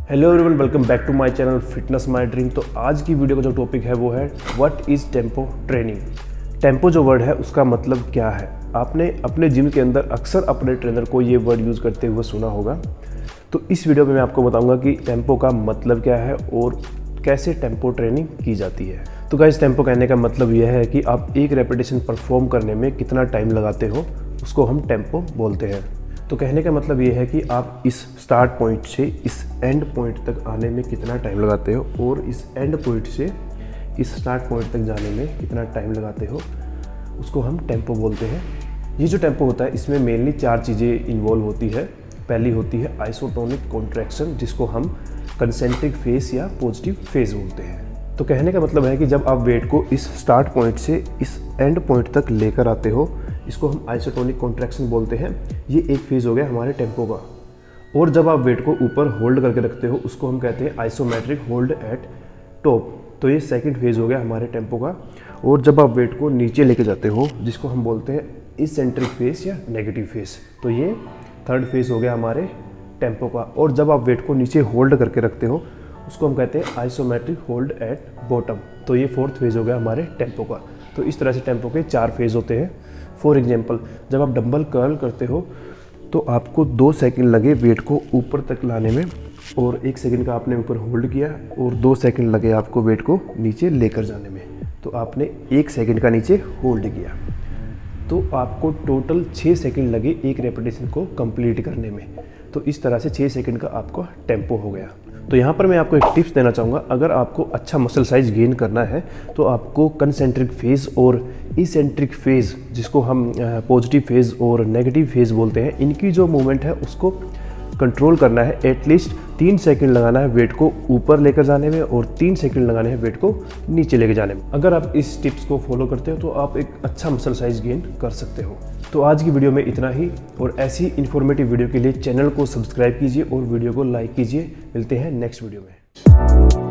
Hello everyone, welcome back to my channel fitness my dream. तो आज की video का जो टॉपिक है वो है what is tempo training. Tempo जो वर्ड है उसका मतलब क्या है। आपने अपने जिम के अंदर अक्सर अपने ट्रेनर को ये वर्ड यूज़ करते हुए सुना होगा। तो इस वीडियो में मैं आपको बताऊंगा कि टेम्पो का मतलब क्या है और कैसे टेम्पो ट्रेनिंग की जाती है। तो गाइस, टेम्पो कहने का मतलब यह है कि आप एक रेपिटेशन परफॉर्म करने में कितना टाइम लगाते हो, उसको हम टेम्पो बोलते हैं। तो कहने का मतलब ये है कि आप इस स्टार्ट पॉइंट से इस एंड पॉइंट तक आने में कितना टाइम लगाते हो और इस एंड पॉइंट से इस स्टार्ट पॉइंट तक जाने में कितना टाइम लगाते हो, उसको हम टेम्पो बोलते हैं। ये जो टेम्पो होता है इसमें मेनली 4 चीज़ें इन्वॉल्व होती है। पहली होती है आइसोटोनिक कॉन्ट्रैक्शन, जिसको हम कंसेंट्रिक फेज या पॉजिटिव फेज बोलते हैं। तो कहने का मतलब है कि जब आप वेट को इस स्टार्ट पॉइंट से इस एंड पॉइंट तक लेकर आते हो, इसको हम आइसोटोनिक कॉन्ट्रैक्शन बोलते हैं। ये एक फेज़ हो गया हमारे टेम्पो का। और जब आप वेट को ऊपर होल्ड करके रखते हो, उसको हम कहते हैं आइसोमेट्रिक होल्ड एट टॉप। तो ये सेकंड फेज़ हो गया हमारे टेम्पो का। और जब आप वेट को नीचे लेके जाते हो, जिसको हम बोलते हैं इसेंट्रिक फेज या नेगेटिव फेज, तो ये थर्ड फेज़ हो गया हमारे टेम्पो का। और जब आप वेट को नीचे होल्ड करके रखते हो, उसको हम कहते हैं आइसोमेट्रिक होल्ड एट बॉटम। तो ये फोर्थ फेज़ हो गया हमारे टेम्पो का। तो इस तरह से टेम्पो के 4 फेज़ होते हैं। फॉर एग्जाम्पल, जब आप डंबल कर्ल करते हो तो आपको 2 सेकंड लगे वेट को ऊपर तक लाने में, और 1 सेकंड का आपने ऊपर होल्ड किया और 2 सेकंड लगे आपको वेट को नीचे लेकर जाने में। तो आपने 1 सेकंड का नीचे होल्ड किया, तो आपको टोटल 6 सेकंड लगे एक रेपिटेशन को कंप्लीट करने में। तो इस तरह से 6 सेकंड का आपका टेम्पो हो गया। तो यहाँ पर मैं आपको एक टिप्स देना चाहूँगा। अगर आपको अच्छा मसल साइज गेन करना है तो आपको कंसेंट्रिक फेज और इसेंट्रिक फेज, जिसको हम पॉजिटिव फेज और नेगेटिव फेज बोलते हैं, इनकी जो मूवमेंट है उसको कंट्रोल करना है। एटलीस्ट 3 सेकंड लगाना है वेट को ऊपर लेकर जाने में और 3 सेकंड लगाने हैं वेट को नीचे लेकर जाने में। अगर आप इस टिप्स को फॉलो करते हो तो आप एक अच्छा मसल साइज गेन कर सकते हो। तो आज की वीडियो में इतना ही, और ऐसी इन्फॉर्मेटिव वीडियो के लिए चैनल को सब्सक्राइब कीजिए और वीडियो को लाइक कीजिए। मिलते हैं नेक्स्ट वीडियो में।